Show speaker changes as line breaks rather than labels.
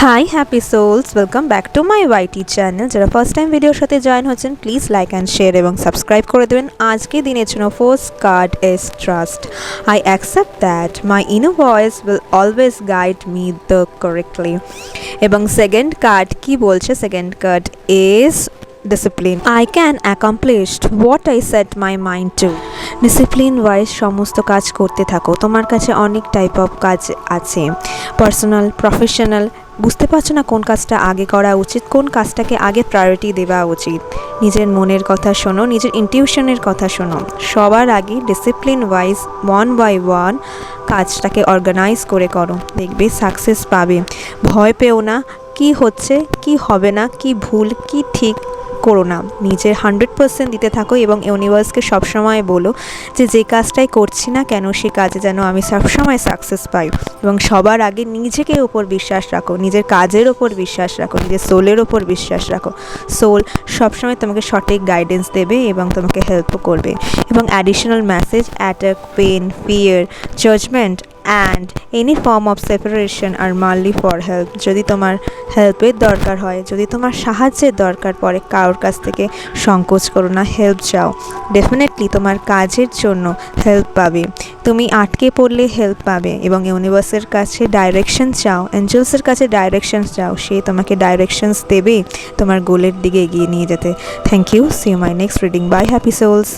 High happy souls, welcome back to my YT channel. যারা first time ভিডিওর সাথে join হচ্ছেন প্লিজ লাইক অ্যান্ড শেয়ার এবং subscribe করে দেবেন। আজকে দিনের জন্য first card is trust. I accept that my inner voice will always guide me the correctly. এবং সেকেন্ড কার্ড কি বলছে? Second card is discipline. I can accomplish what I set my mind to. Discipline wise সমস্ত কাজ করতে থাকো। তোমার কাছে অনেক টাইপ অফ কাজ আছে, পার্সোনাল, প্রফেশনাল। বুঝতে পারছো না কোন কাজটা আগে করা উচিত, কোন কাজটাকে আগে প্রায়োরিটি দেওয়া উচিত। নিজের মনের কথা শোনো, নিজের ইনটিউশনের কথা শোনো। সবার আগে discipline wise one by one কাজটাকে অর্গানাইজ করে করো, দেখবে সাকসেস পাবে। ভয় পেও না, কি হচ্ছে, কি হবে না, কি ভুল, কি ঠিক করো না। নিজের 100% দিতে থাকো এবং ইউনিভার্সকে সবসময় বলো যে কাজটাই করছি না কেন সে কাজে যেন আমি সবসময় সাকসেস পাই। এবং সবার আগে নিজেকে ওপর বিশ্বাস রাখো, নিজের কাজের ওপর বিশ্বাস রাখো, নিজের সোলের ওপর বিশ্বাস রাখো। সোল সবসময় তোমাকে সঠিক গাইডেন্স দেবে এবং তোমাকে হেল্পও করবে। এবং additional message: attack, pain, fear, judgement and any form of separation are merely for help. যদি তোমার হেল্পের দরকার হয়, যদি তোমার সাহায্যের দরকার পড়ে, কারোর কাছ থেকে সংকোচ করো না, হেল্প চাও। ডেফিনেটলি তোমার কাজের জন্য হেল্প পাবে। তুমি আটকে পড়লে হেল্প পাবে এবং ইউনিভার্সের কাছে ডাইরেকশন চাও, অ্যাঞ্জেলসের কাছে ডাইরেকশন চাও, সে তোমাকে ডাইরেকশনস দেবে তোমার গোলের দিকে এগিয়ে নিয়ে যেতে। Thank you. See you my next reading. Bye happy sols.